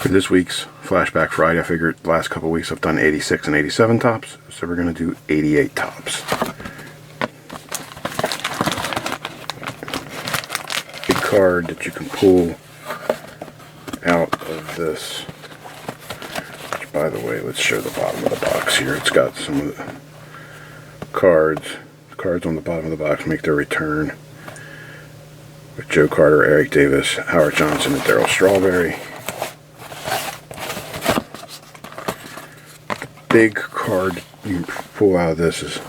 For this week's Flashback Friday, I figured the last couple weeks I've done 86 and 87 tops, so we're going to do 88 tops. Big card that you can pull out of this. Which, by the way, let's show the bottom of the box here. It's got some of the cards. The cards on the bottom of the box make their return with Joe Carter, Eric Davis, Howard Johnson, and Darryl Strawberry. Big card you can pull out of this is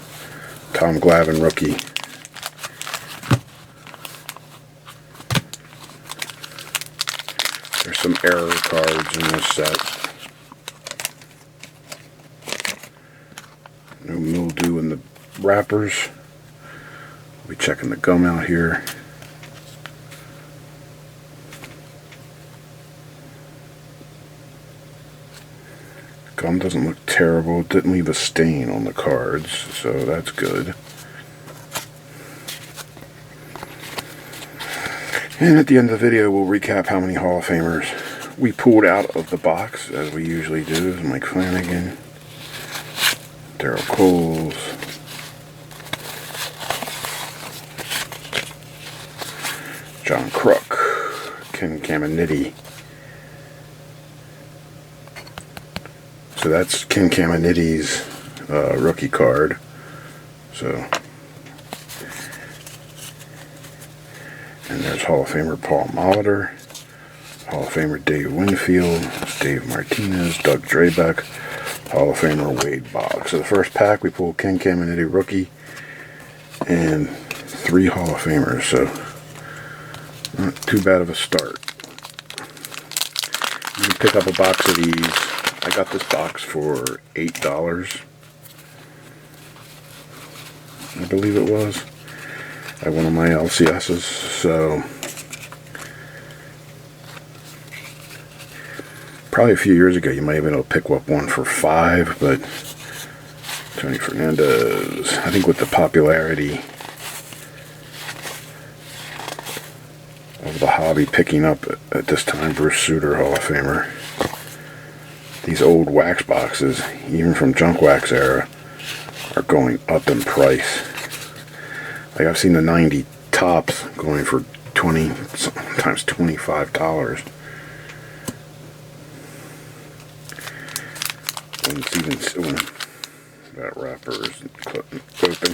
Tom Glavine rookie. There's some error cards in this set. No mildew in the wrappers. We'll be checking the gum out here. Gum doesn't look terrible. It didn't leave a stain on the cards, so that's good. And at the end of the video, we'll recap how many Hall of Famers we pulled out of the box, as we usually do. Mike Flanagan, Darryl Coles, John Kruk, Ken Caminiti. So that's Ken Caminiti's rookie card. So, and there's Hall of Famer Paul Molitor, Hall of Famer Dave Winfield, Dave Martinez, Doug Drabeck, Hall of Famer Wade Boggs. So the first pack we pulled Ken Caminiti rookie and 3 Hall of Famers. So not too bad of a start. You can pick up a box of these. I got this box for $8, I believe it was, at one of my LCSs, so probably a few years ago you might have been able to pick up one for $5, but Tony Fernandez, I think with the popularity of the hobby picking up at this time, Bruce Sutter, Hall of Famer. These old wax boxes, even from junk wax era, are going up in price. Like I've seen the 90 tops going for $20, sometimes $25. When it's even when that wrapper is open.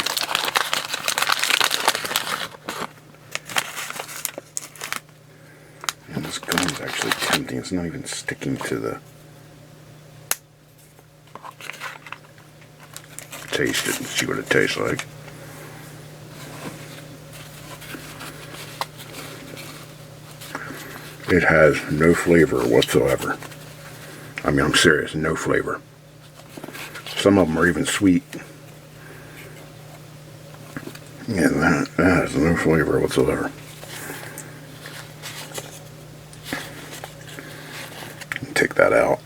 And this gum is actually tempting. It's not even sticking to the. Taste it and see what it tastes like. It has no flavor whatsoever. I mean, I'm serious, no flavor. Some of them are even sweet. Yeah, that has no flavor whatsoever. Take that out.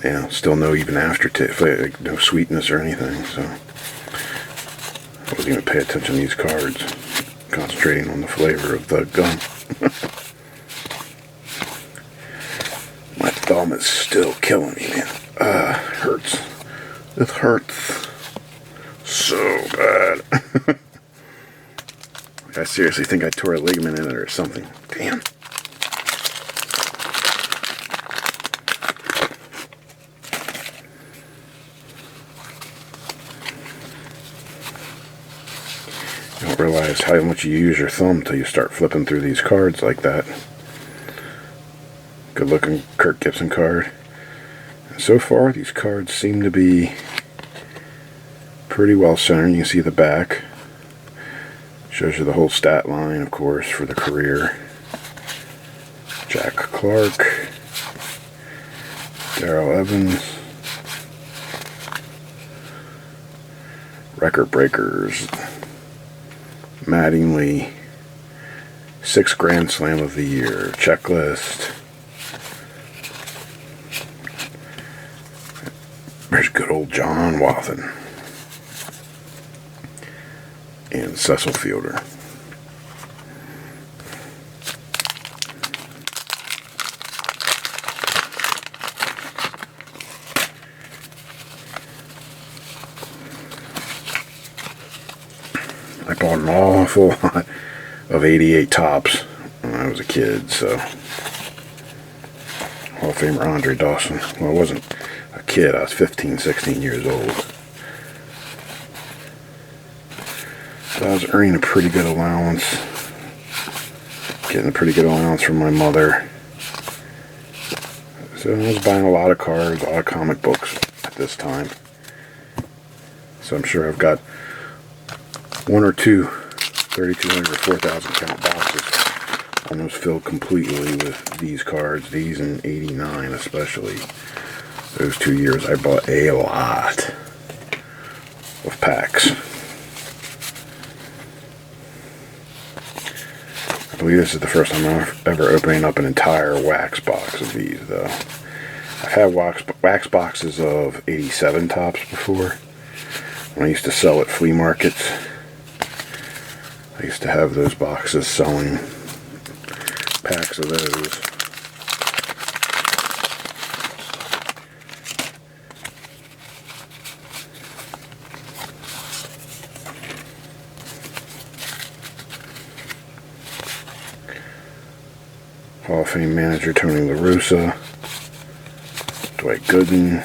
Yeah, still no even aftertaste, like no sweetness or anything, so I wasn't even paying attention to these cards, concentrating on the flavor of the gum. My thumb is still killing me, man. Hurts. It hurts so bad. I seriously think I tore a ligament in it or something. Damn. You don't realize how much you use your thumb until you start flipping through these cards like that. Good looking Kirk Gibson card. And so far these cards seem to be pretty well centered. You can see the back. Shows you the whole stat line, of course, for the career. Jack Clark, Darrell Evans, record breakers. Mattingly, 6th Grand Slam of the year, checklist. There's good old John Wathen. And Cecil Fielder. bought an awful lot of 88 Topps when I was a kid, so. Hall of Famer Andre Dawson. Well, I wasn't a kid, I was 15, 16 years old. So I was earning a pretty good allowance. Getting a pretty good allowance from my mother. So I was buying a lot of cards, a lot of comic books at this time. So I'm sure I've got one or two 3,200 or 4,000 count boxes almost filled completely with these cards. These in 89 especially. Those 2 years I bought a lot of packs. I believe this is the first time I'm ever opening up an entire wax box of these, though. I've had wax boxes of 87 Topps before. When I used to sell at flea markets, I used to have those boxes selling packs of those. Hall of Fame manager Tony La Russa, Dwight Gooden,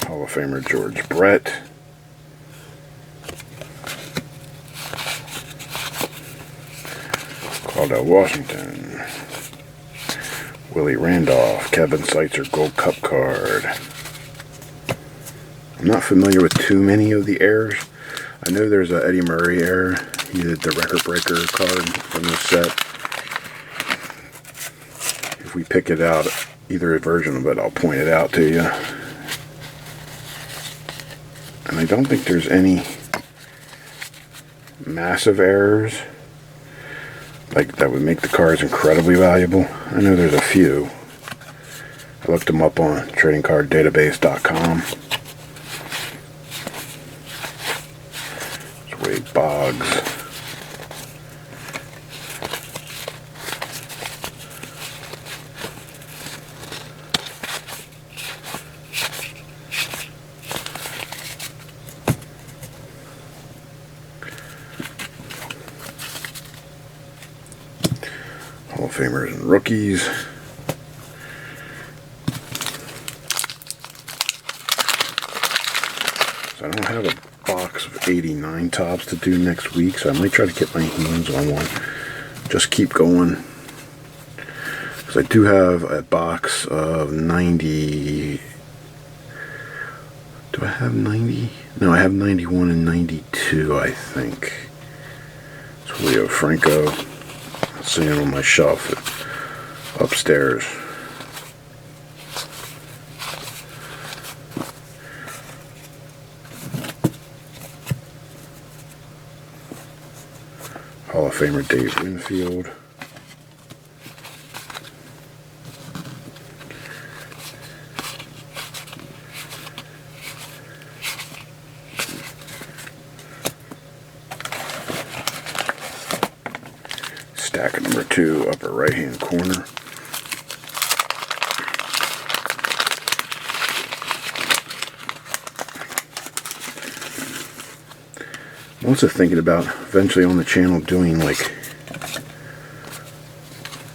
Hall of Famer George Brett, Claudell Washington, Willie Randolph, Kevin Seitzer Gold Cup card. I'm not familiar with too many of the errors. I know there's a Eddie Murray error. He did the record breaker card from this set. If we pick it out, either version of it, I'll point it out to you. And I don't think there's any massive errors like that would make the cards incredibly valuable. I know there's a few. I looked them up on tradingcarddatabase.com. It's Wade Boggs. Hall of Famers and rookies. So I don't have a box of 89 Topps to do next week, so I might try to get my hands on one. Just keep going. Because I do have a box of 90. Do I have 90? No, I have 91 and 92, I think. It's Leo Franco. Sitting on my shelf upstairs. Hall of Famer Dave Winfield. Stack number 2, upper right hand corner. I'm also thinking about eventually on the channel doing like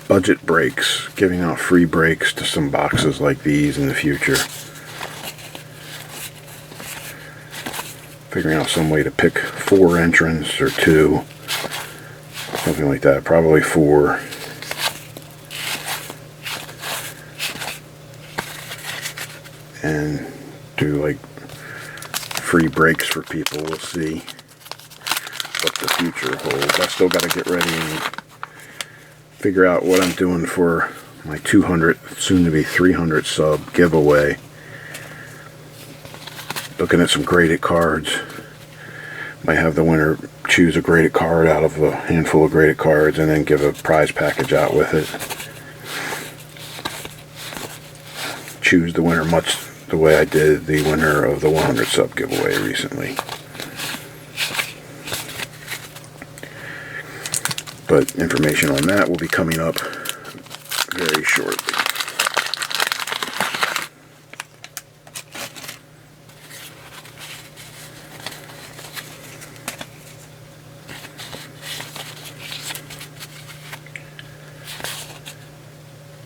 budget breaks, giving out free breaks to some boxes like these in the future. Figuring out some way to pick 4 entrants or 2. Something like that, probably 4. And do like free breaks for people. We'll see what the future holds. I still got to get ready and figure out what I'm doing for my 200, soon to be 300 sub giveaway. Looking at some graded cards. Might have the winner choose a graded card out of a handful of graded cards and then give a prize package out with it. Choose the winner much the way I did the winner of the 100 sub giveaway recently. But information on that will be coming up very shortly.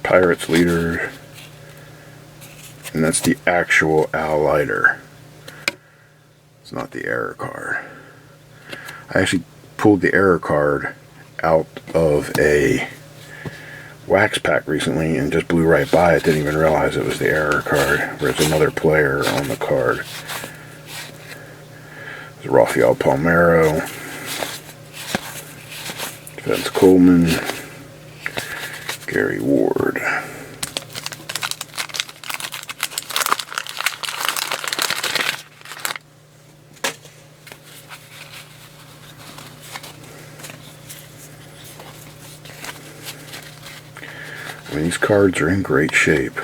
Pirates leader. And that's the actual Al Leiter. It's not the error card. I actually pulled the error card out of a wax pack recently and just blew right by it. Didn't even realize it was the error card. There's another player on the card. There's Rafael Palmeiro, Vince Coleman, Gary Ward. I mean, these cards are in great shape,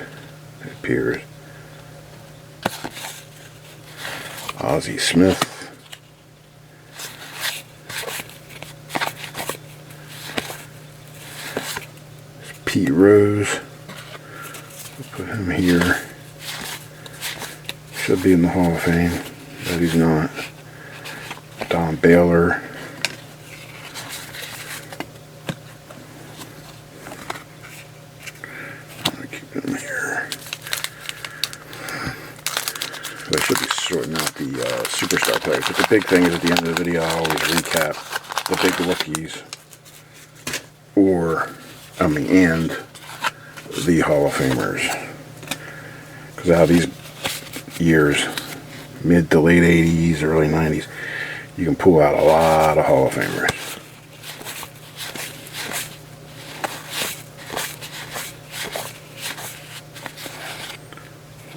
it appears. Ozzie Smith. Pete Rose. We'll put him here. Should be in the Hall of Fame, but he's not. Don Baylor. Him here. I should be sorting out the superstar players, but the big thing is at the end of the video I always recap the big rookies and the Hall of Famers, because out of these years, mid to late 80s, early 90s, you can pull out a lot of Hall of Famers.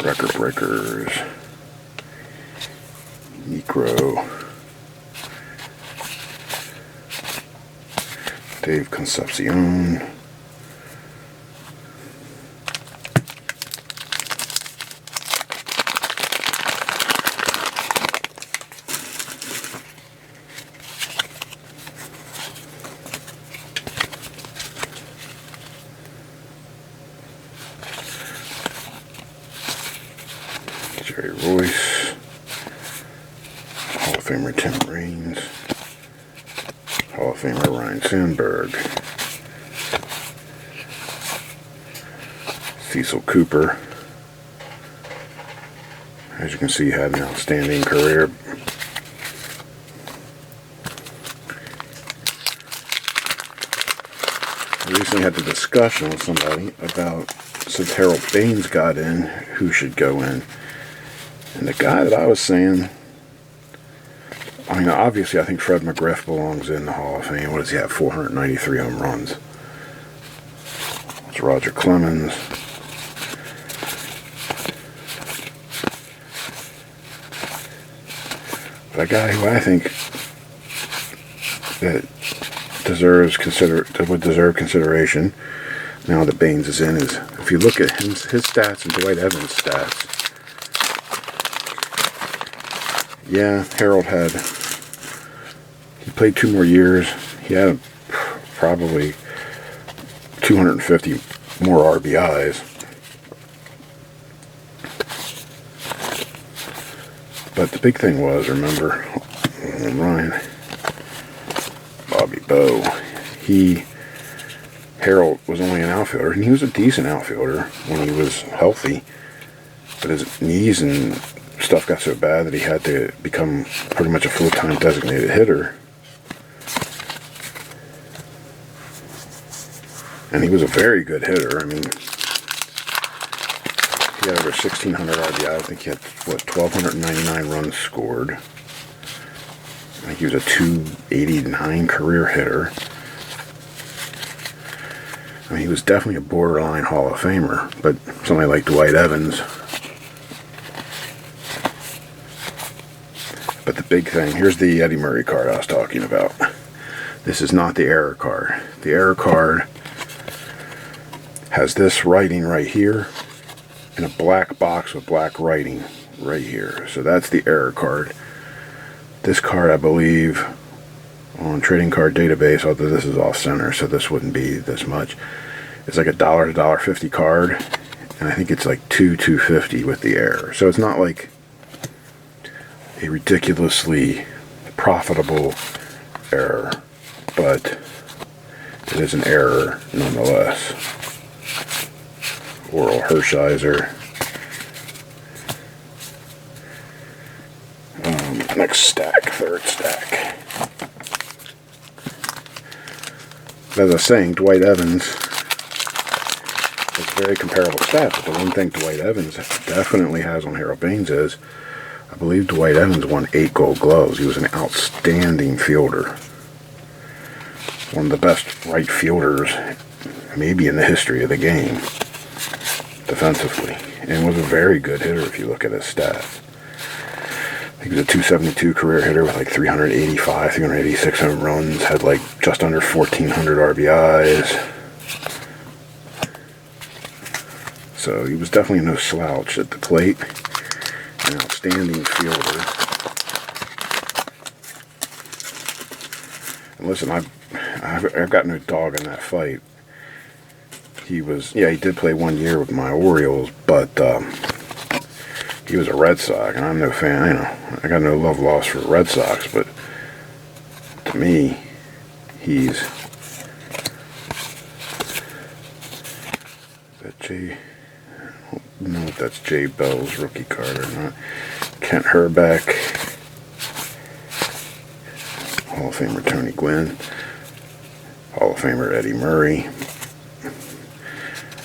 Record breakers, Necro, Dave Concepcion, Jerry Royce, Hall of Famer Tim Raines, Hall of Famer Ryan Sandberg, Cecil Cooper. As you can see, had an outstanding career. I recently had the discussion with somebody about, since Harold Baines got in, who should go in. And the guy that I was saying, I mean, obviously I think Fred McGriff belongs in the Hall of Fame. What does he have? 493 home runs. It's Roger Clemens. But a guy who I think that would deserve consideration now that Baines is in is, if you look at his stats and Dwight Evans' stats, yeah, Harold he played 2 more years. He had probably 250 more RBIs. But the big thing was, remember, Nolan Ryan, Bobby Bowe, Harold was only an outfielder, and he was a decent outfielder when he was healthy, but his knees and stuff got so bad that he had to become pretty much a full-time designated hitter. And he was a very good hitter. I mean, he had over 1,600 RBI. I think he had, 1,299 runs scored. I think he was a .289 career hitter. I mean, he was definitely a borderline Hall of Famer, but somebody like Dwight Evans. But the big thing, here's the Eddie Murray card I was talking about. This is not the error card. The error card has this writing right here in a black box with black writing right here. So that's the error card. This card, I believe, on Trading Card Database, although this is off center, so this wouldn't be this much, it's like $1 to $1.50 card, and I think it's like $2.50 with the error. So it's not like a ridiculously profitable error, but it is an error nonetheless. Oral Hershiser. Next stack, third stack. As I was saying, Dwight Evans is very comparable stats, but the one thing Dwight Evans definitely has on Harold Baines is, I believe Dwight Evans won 8 Gold Gloves. He was an outstanding fielder. One of the best right fielders, maybe in the history of the game, defensively. And was a very good hitter if you look at his stats. He was a 272 career hitter with like 385, 386 home runs, had like just under 1,400 RBIs. So he was definitely no slouch at the plate. An outstanding fielder. And listen, I've got no dog in that fight. He did play 1 year with my Orioles, but he was a Red Sox, and I'm no fan. I got no love lost for the Red Sox, but to me, he's I don't know if that's Jay Bell's rookie card or not. Kent Herbeck, Hall of Famer Tony Gwynn, Hall of Famer Eddie Murray.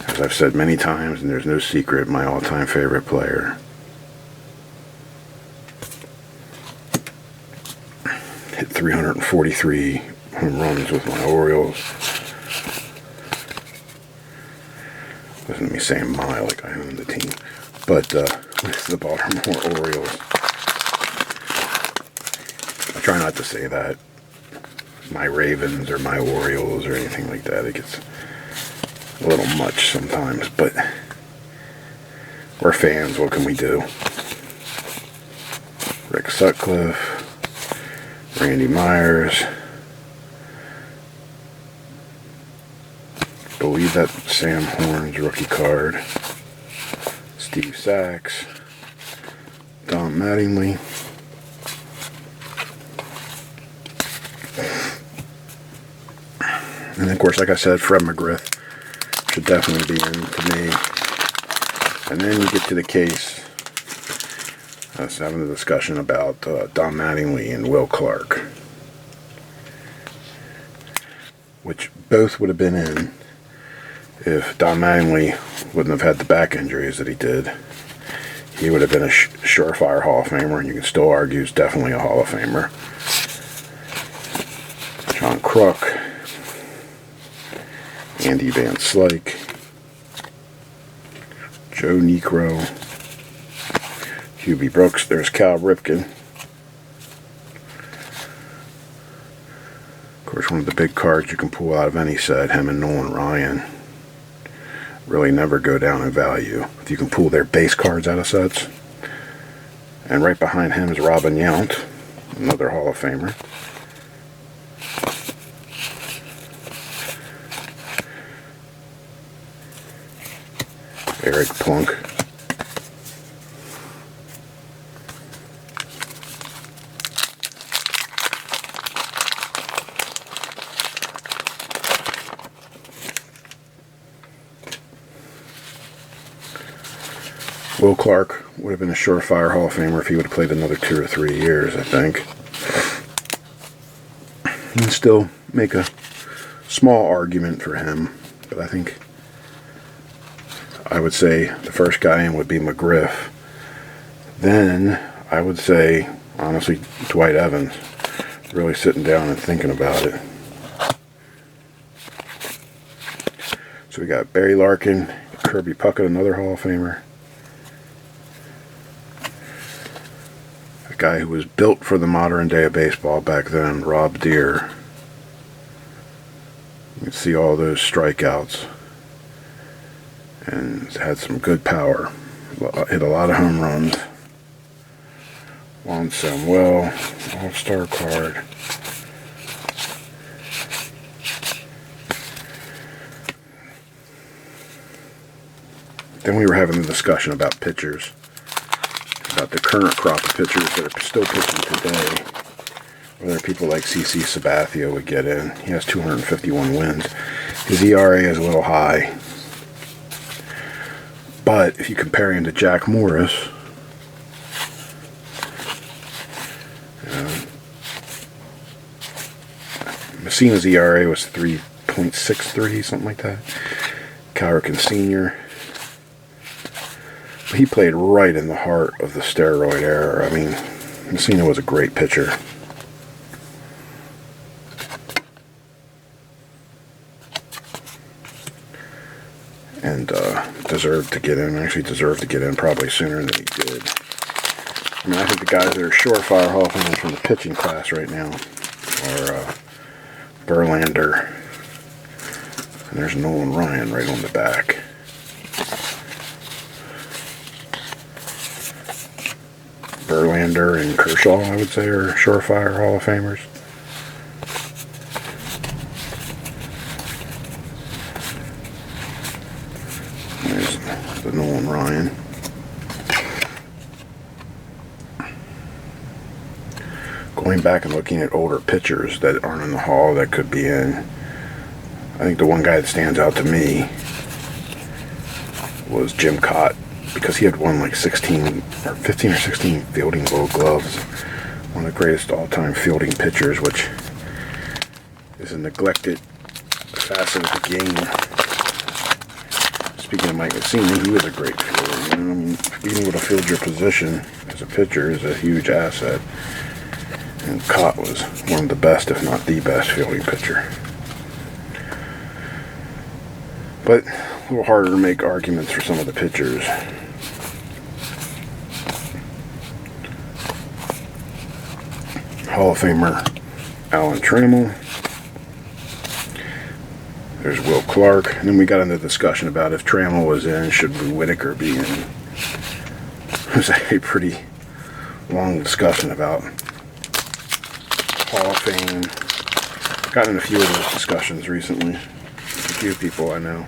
As I've said many times, and there's no secret, my all-time favorite player. Hit 343 home runs with my Orioles. Listen to me saying my like I own the team. But with the Baltimore Orioles. I try not to say that. My Ravens or my Orioles or anything like that. It gets a little much sometimes, but we're fans. What can we do? Rick Sutcliffe, Randy Myers. I believe that's Sam Horn's rookie card. Steve Sachs, Don Mattingly. And of course, like I said, Fred McGriff should definitely be in to me. And then you get to the case, us having a discussion about Don Mattingly and Will Clark, which both would have been in if Don Mattingly wouldn't have had the back injuries that he did. He would have been a surefire Hall of Famer, and you can still argue he's definitely a Hall of Famer. John Kruk, Andy Van Slyke, Joe Niekro, Hubie Brooks. There's Cal Ripken. Of course, one of the big cards you can pull out of any set, him and Nolan Ryan, really never go down in value if you can pull their base cards out of sets. And right behind him is Robin Yount, another Hall of Famer. Eric Plunk. Will Clark would have been a surefire Hall of Famer if he would have played another 2 or 3 years, I think. You can still make a small argument for him, but I think I would say the first guy in would be McGriff. Then I would say, honestly, Dwight Evans. Really sitting down and thinking about it. So we got Barry Larkin, Kirby Puckett, another Hall of Famer. A guy who was built for the modern day of baseball back then, Rob Deere. You can see all those strikeouts. And had some good power. Hit a lot of home runs. Juan Samuel, all-star card. Then we were having a discussion about pitchers. About the current crop of pitchers that are still pitching today. Whether people like CC Sabathia would get in. He has 251 wins. His ERA is a little high. But if you compare him to Jack Morris, Messina's ERA was 3.63, something like that. Ripken Sr. He played right in the heart of the steroid era. I mean, Messina was a great pitcher. And deserved to get in. Actually deserved to get in probably sooner than he did. I mean, I think the guys that are surefire Hall of Famers from the pitching class right now are Verlander. And there's Nolan Ryan right on the back. Verlander and Kershaw, I would say, are surefire Hall of Famers. There's the Nolan Ryan. Going back and looking at older pitchers that aren't in the Hall that could be in, I think the one guy that stands out to me was Jim Cott, because he had won like 15 or 16 fielding Gold Gloves. One of the greatest all-time fielding pitchers, which is a neglected facet of the game. Speaking of Mike Messina, he was a great fielder. You know, I mean, being able to field your position as a pitcher is a huge asset. And Cott was one of the best, if not the best, fielding pitcher. But a little harder to make arguments for some of the pitchers. Hall of Famer Alan Trammell. There's Will Clark. And then we got into the discussion about if Trammell was in, should Whitaker be in. It was a pretty long discussion about Hall of Fame. Gotten in a few of those discussions recently with a few people I know.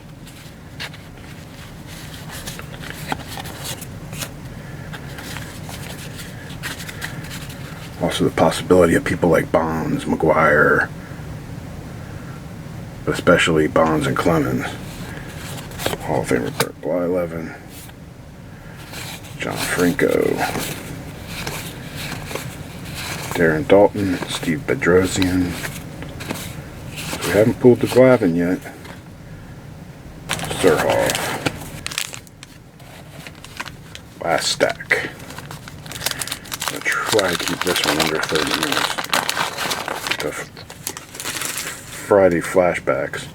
Also the possibility of people like Bonds, McGuire, but especially Bonds and Clemens. Hall of Famer Bert Blyleven, John Franco, Darren Dalton, Steve Bedrosian. So we haven't pulled the Glavine yet. Surhoff. Last stack. I'm going to try to keep this one under 30 minutes. The Friday flashbacks.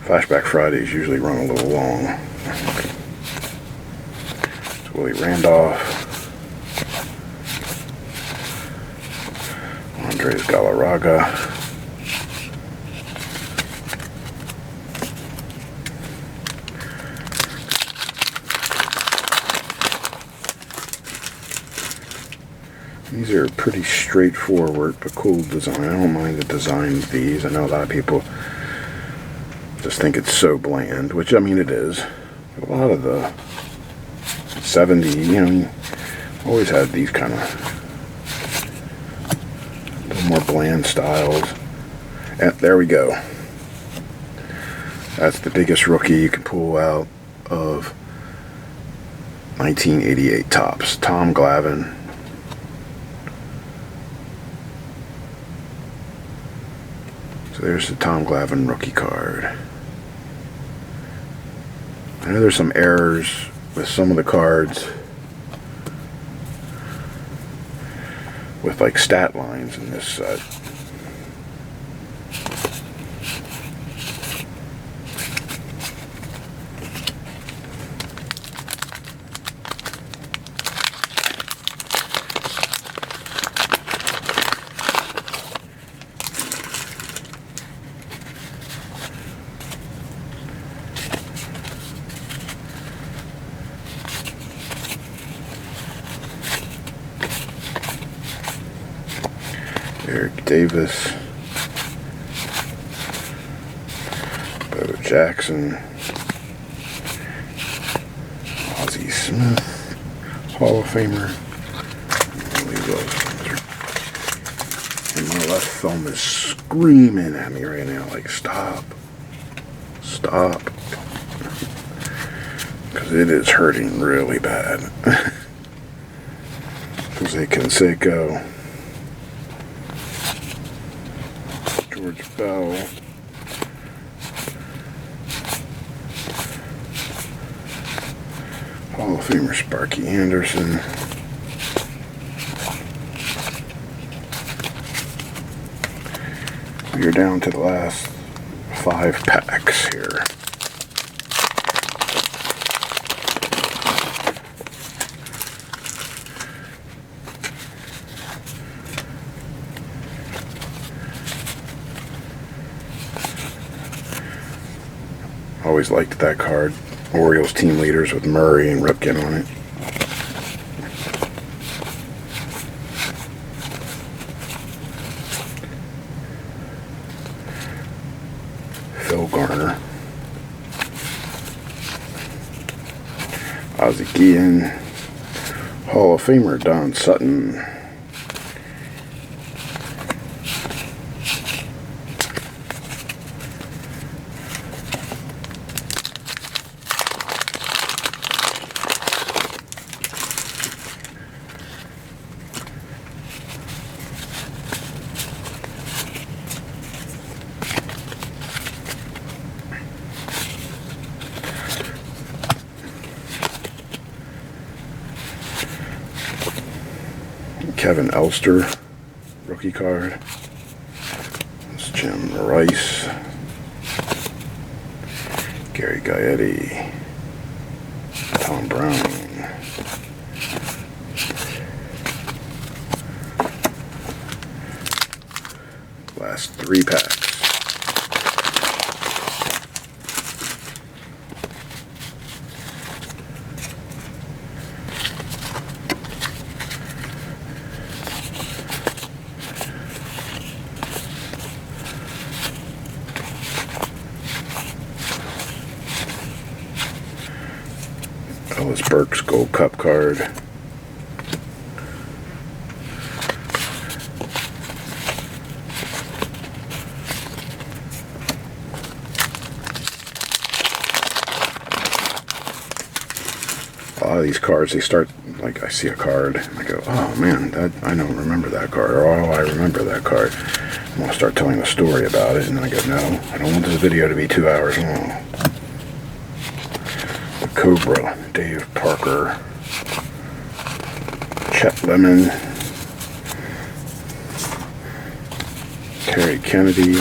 Flashback Fridays usually run a little long. It's Willie Randolph. Andres Galarraga. These are pretty straightforward but cool design. I don't mind the design of these. I know a lot of people just think it's so bland, which I mean it is. A lot of the 70s, you know, always had these kind of more bland styles. And there we go. That's the biggest rookie you can pull out of 1988 Topps. Tom Glavine. So there's the Tom Glavine rookie card. I know there's some errors with some of the cards with like stat lines in this set. Eric Davis, Bo Jackson, Ozzie Smith, Hall of Famer, and my left thumb is screaming at me right now, like stop, stop. because it is hurting really bad. Jose Canseco, George Bell, Hall of Famer Sparky Anderson, we are down to the last 5 packs here. Always liked that card. Orioles team leaders with Murray and Ripken on it. Phil Garner. Ozzie Guillen. Hall of Famer Don Sutton. Kevin Elster, rookie card. It's Jim Rice, Gary Gaetti, Tom Brown, last 3 packs. Ellis Burks Gold Cup card. A lot of these cards, they start, like, I see a card, and I go, oh man, I don't remember that card, or oh, I remember that card. I'm going to start telling a story about it, and I go, no, I don't want this video to be 2 hours long. Cobra, Dave Parker, Chet Lemon, Terry Kennedy,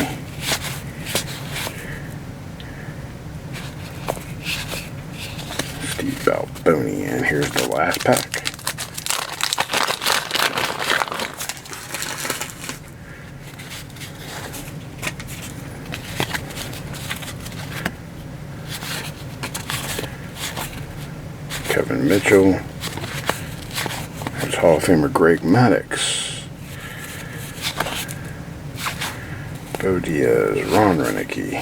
Steve Balboni, and here's the last pack. Kevin Mitchell. There's Hall of Famer Greg Maddux. Bo Diaz, Ron Renicky.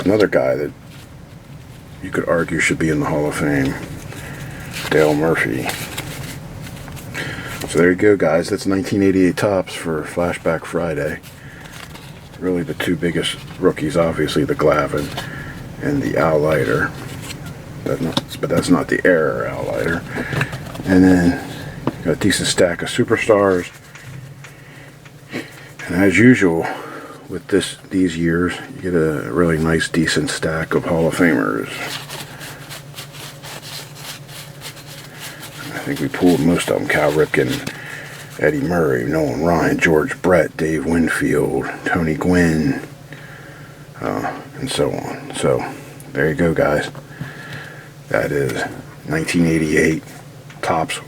Another guy that you could argue should be in the Hall of Fame, Dale Murphy. So there you go, guys. That's 1988 Topps for Flashback Friday. Really the 2 biggest rookies, obviously the Glavine and the Al Leiter, but that's not the error Al Leiter. And then got a decent stack of superstars. And as usual with these years, you get a really nice decent stack of Hall of Famers. I think we pulled most of them: Cal Ripken, Eddie Murray, Nolan Ryan, George Brett, Dave Winfield, Tony Gwynn, and so on. So there you go, guys. That is 1988 Topps.